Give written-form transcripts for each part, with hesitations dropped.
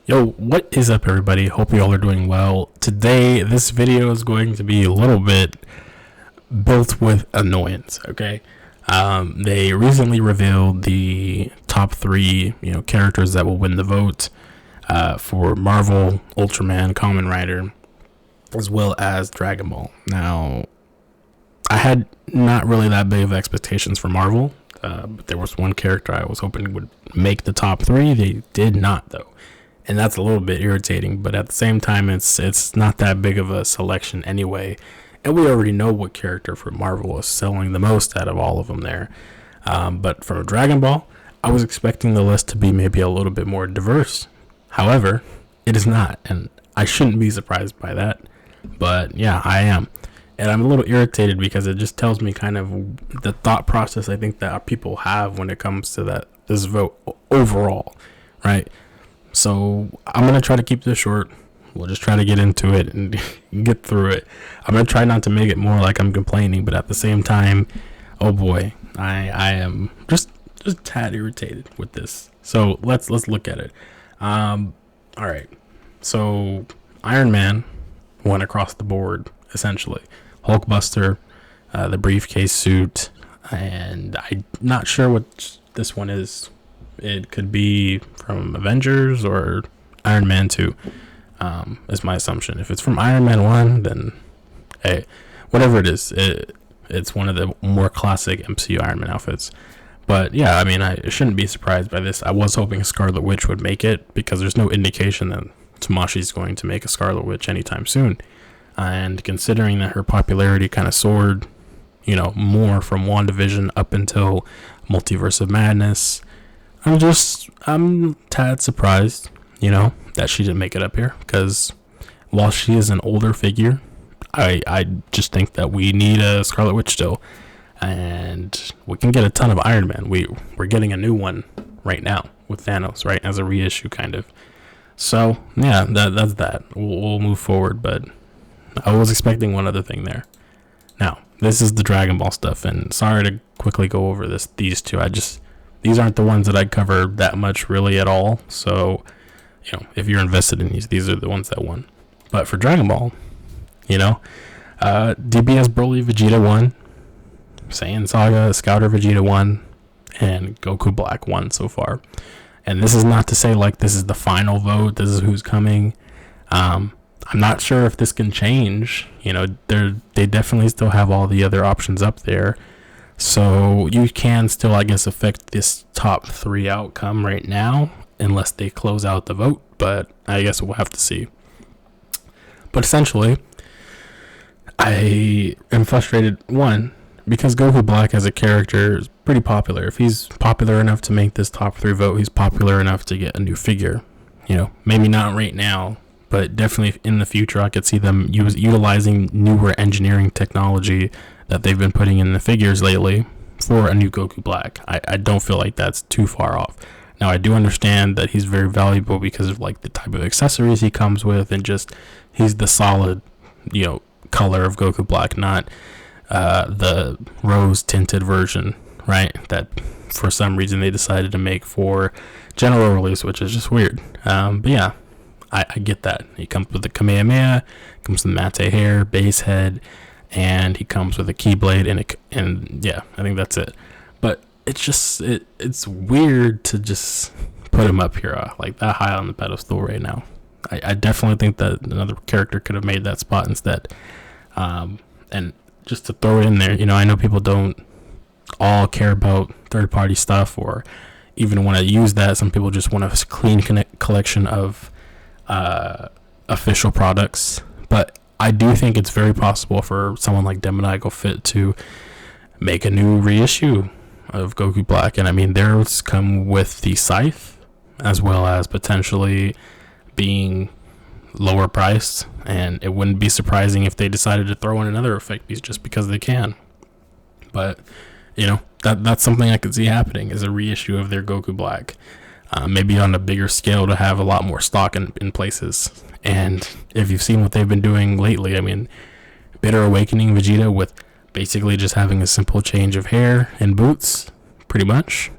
Yo, what is up, everybody? Hope you all are doing well. Today, this video is going to be a little bit built with annoyance, okay? They recently revealed the top three, characters that will win the vote for Marvel, Ultraman, Kamen Rider, as well as Dragon Ball. Now, I had not really that big of expectations for Marvel, but there was one character I was hoping would make the top three. They did not, though. And that's a little bit irritating, but at the same time, it's not that big of a selection anyway. And we already know what character for Marvel is selling the most out of all of them there. But from Dragon Ball, I was expecting the list to be maybe a little bit more diverse. However, it is not, and I shouldn't be surprised by that. But yeah, I am. And I'm a little irritated because it just tells me kind of the thought process I think that people have when it comes to this vote overall, right? So I'm going to try to keep this short. We'll just try to get into it and get through it. I'm going to try not to make it more like I'm complaining, but at the same time, oh boy, I am just a tad irritated with this. So let's look at it. All right. So Iron Man went across the board, essentially. Hulkbuster, the briefcase suit, and I'm not sure what this one is. It could be from Avengers or Iron Man 2, is my assumption. If it's from Iron Man 1, then hey, whatever it is, it's one of the more classic MCU Iron Man outfits. But yeah, I mean, I shouldn't be surprised by this. I was hoping Scarlet Witch would make it because there's no indication that Tamashi's going to make a Scarlet Witch anytime soon. And considering that her popularity kind of soared, more from WandaVision up until Multiverse of Madness, I'm tad surprised, that she didn't make it up here, because while she is an older figure, I just think that we need a Scarlet Witch still, and we can get a ton of Iron Man. We're getting a new one right now with Thanos, right, as a reissue kind of. So yeah, that's that. We'll move forward, but I was expecting one other thing there. Now, this is the Dragon Ball stuff, and sorry to quickly go over these two. These aren't the ones that I cover that much really at all. So, if you're invested in these are the ones that won. But for Dragon Ball, DBS Broly Vegeta won, Saiyan Saga Scouter Vegeta won, and Goku Black won so far. And this is not to say like this is the final vote. This is who's coming. I'm not sure if this can change. They definitely still have all the other options up there. So you can still, I guess, affect this top three outcome right now, unless they close out the vote. But I guess we'll have to see. But essentially, I am frustrated, one, because Goku Black as a character is pretty popular. If he's popular enough to make this top three vote, he's popular enough to get a new figure. Maybe not right now, but definitely in the future, I could see them utilizing newer engineering technology that they've been putting in the figures lately for a new Goku Black. I don't feel like that's too far off. Now, I do understand that he's very valuable because of like the type of accessories he comes with, and just he's the solid, color of Goku Black, not the rose tinted version, right? That for some reason they decided to make for general release, which is just weird. But yeah, I get that. He comes with the Kamehameha, comes with Mate hair, base head, and he comes with a Keyblade, and yeah, I think that's it. But it's just it's weird to just put him up here like that high on the pedestal right now. I definitely think that another character could have made that spot instead. And just to throw it in there, I know people don't all care about third-party stuff or even want to use that. Some people just want a clean collection of official products, but I do think it's very possible for someone like Demonic Fit to make a new reissue of Goku Black. And I mean, theirs come with the scythe, as well as potentially being lower priced. And it wouldn't be surprising if they decided to throw in another effect piece just because they can. But, that's something I could see happening, is a reissue of their Goku Black. Maybe on a bigger scale to have a lot more stock in places. And if you've seen what they've been doing lately, I mean, Bitter Awakening Vegeta with basically just having a simple change of hair and boots, pretty much.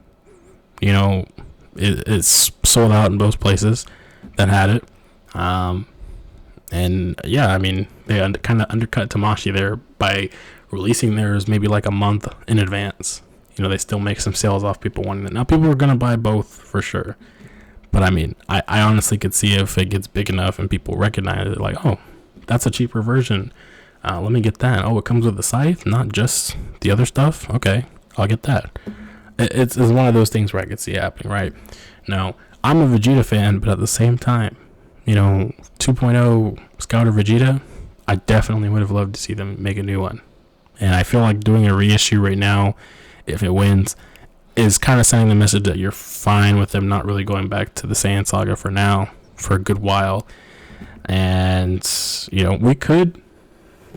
It's sold out in most places. that had it. And yeah, I mean, they kind of undercut Tamashii there by releasing theirs maybe like a month in advance. You know, they still make some sales off people wanting it. Now, people are going to buy both for sure. But I mean, I honestly could see if it gets big enough and people recognize it, like, oh, that's a cheaper version. Let me get that. Oh, it comes with the scythe, not just the other stuff. Okay, I'll get that. It's one of those things where I could see it happening, right? Now, I'm a Vegeta fan, but at the same time, you know, 2.0 Scouter Vegeta, I definitely would have loved to see them make a new one. And I feel like doing a reissue right now, if it wins, is kind of sending the message that you're fine with them not really going back to the Saiyan saga for now, for a good while. And, you know, we could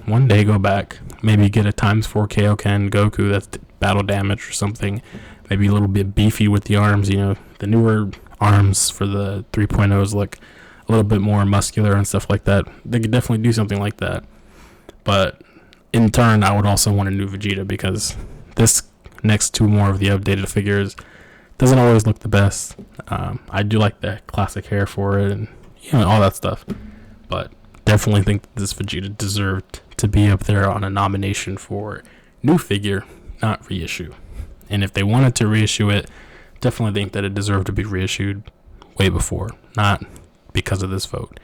one day go back, maybe get a ×4 Kaioken Goku that's battle damage or something, maybe a little bit beefy with the arms. You know, the newer arms for the 3.0s look a little bit more muscular and stuff like that. They could definitely do something like that. But in turn, I would also want a new Vegeta, because this next two more of the updated figures doesn't always look the best. I do like the classic hair for it and, you know, all that stuff. But definitely think that this Vegeta deserved to be up there on a nomination for new figure, not reissue. And if they wanted to reissue it, definitely think that it deserved to be reissued way before, not because of this vote.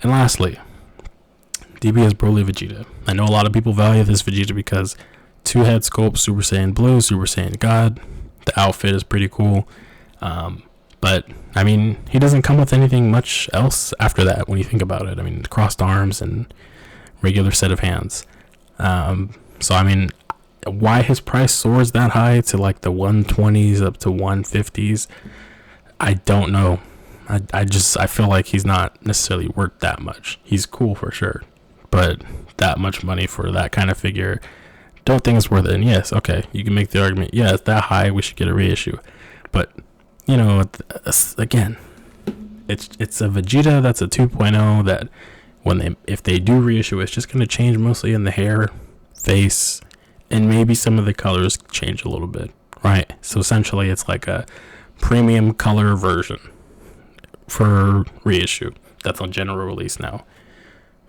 And lastly, DBS Broly Vegeta. I know a lot of people value this Vegeta because 2-head sculpt, Super Saiyan Blue, Super Saiyan God. The outfit is pretty cool. But, I mean, he doesn't come with anything much else after that when you think about it. I mean, crossed arms and regular set of hands. So, I mean, why his price soars that high to like the 120s up to 150s, I don't know. I feel like he's not necessarily worth that much. He's cool for sure, but that much money for that kind of figure, don't think it's worth it. And yes, okay, you can make the argument, yeah, it's that high, we should get a reissue. But, you know, again, it's a Vegeta that's a 2.0 that if they do reissue, it's just going to change mostly in the hair, face, and maybe some of the colors change a little bit, right? So essentially, it's like a premium color version for reissue that's on general release now.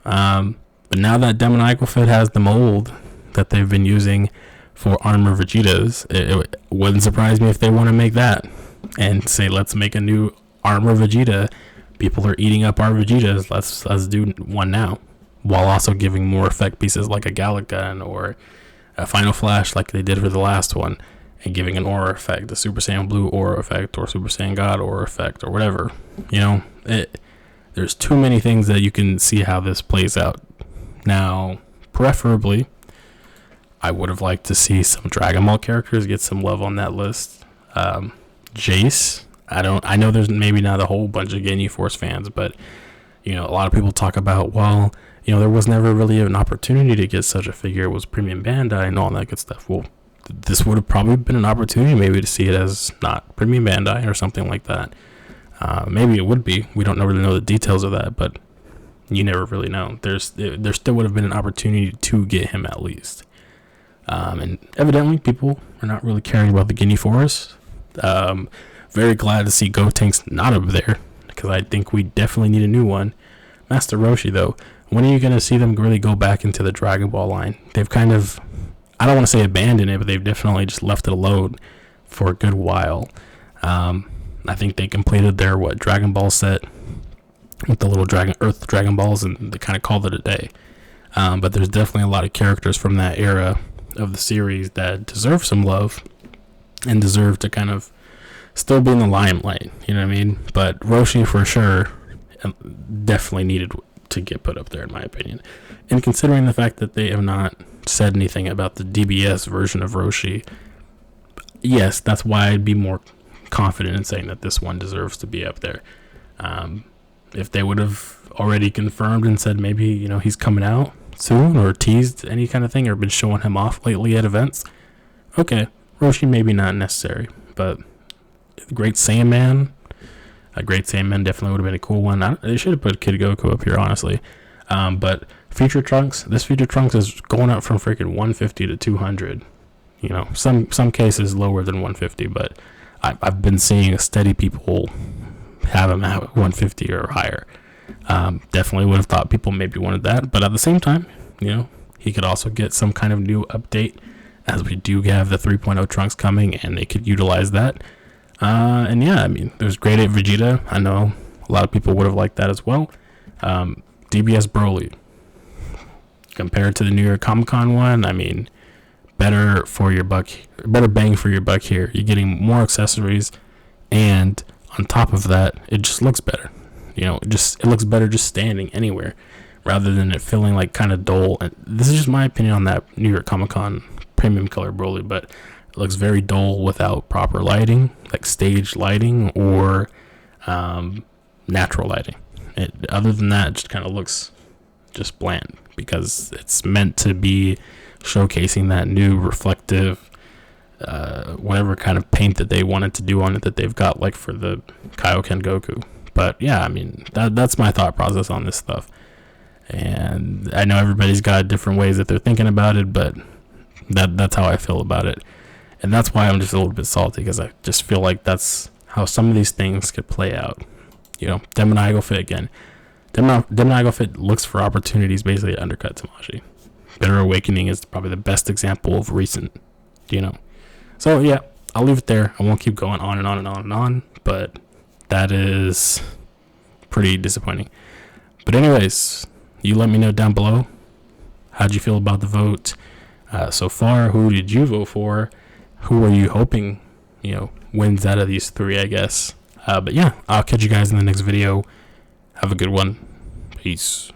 But now that Demoniacal Fit has the mold that they've been using for Armor Vegetas, it wouldn't surprise me if they want to make that and say, let's make a new Armor Vegeta. People are eating up our Vegetas, let's do one now, while also giving more effect pieces like a Gallic Gun or a Final Flash like they did for the last one, and giving an aura effect, the Super Saiyan Blue aura effect, or Super Saiyan God aura effect, or whatever. You know, there's too many things that you can see how this plays out. Now, preferably, I would have liked to see some Dragon Ball characters get some love on that list. Jace, I know there's maybe not a whole bunch of Ginyu Force fans, but, you know, a lot of people talk about, well, you know, there was never really an opportunity to get such a figure. It was Premium Bandai and all that good stuff. Well, this would have probably been an opportunity maybe to see it as not Premium Bandai or something like that. Maybe it would be. We don't really know the details of that, but you never really know. There still would have been an opportunity to get him at least. And evidently people are not really caring about the Ginyu Force. Very glad to see Gotenks not up there, because I think we definitely need a new one. Master Roshi, though, when are you going to see them really go back into the Dragon Ball line? They've kind of, I don't want to say abandoned it, but they've definitely just left it alone for a good while. I think they completed their Dragon Ball set with the little Earth Dragon Balls, and they kind of called it a day. But there's definitely a lot of characters from that era of the series that deserve some love and deserve to kind of still be in the limelight, you know what I mean? But Roshi, for sure, definitely needed to get put up there, in my opinion. And considering the fact that they have not said anything about the DBS version of Roshi, yes, that's why I'd be more confident in saying that this one deserves to be up there. If they would have already confirmed and said maybe, you know, he's coming out soon, or teased any kind of thing, or been showing him off lately at events, okay, Roshi maybe not necessary, but Great Saiyan Man, a Great Saiyan Man definitely would have been a cool one. They should have put Kid Goku up here, honestly. But Future Trunks, this Future Trunks is going up from freaking 150 to 200. You know, some cases lower than 150, but I've been seeing steady people have him at 150 or higher. Definitely would have thought people maybe wanted that, but at the same time, he could also get some kind of new update, as we do have the 3.0 trunks coming, and they could utilize that. And yeah, I mean, there's Grade 8 Vegeta. I know a lot of people would have liked that as well. DBS Broly, compared to the New York Comic Con one, I mean, better bang for your buck here. You're getting more accessories, and on top of that, it just looks better. It looks better just standing anywhere, rather than it feeling like kind of dull. And this is just my opinion on that New York Comic Con premium color Broly, but it looks very dull without proper lighting, like stage lighting or natural lighting. Other than that, it just kind of looks just bland, because it's meant to be showcasing that new reflective whatever kind of paint that they wanted to do on it, that they've got like for the Kaioken Goku. But yeah, I mean, that's my thought process on this stuff, and I know everybody's got different ways that they're thinking about it, but that's how I feel about it. And that's why I'm just a little bit salty, because I just feel like that's how some of these things could play out. Demon Eye Go Fit again. Demon Eye Go Fit looks for opportunities basically to undercut Tamashi. Bitter Awakening is probably the best example of recent, So yeah, I'll leave it there. I won't keep going on and on and on and on, but that is pretty disappointing. But anyways, you let me know down below. How'd you feel about the vote so far? Who did you vote for? Who are you hoping, wins out of these three, I guess? But yeah, I'll catch you guys in the next video. Have a good one. Peace.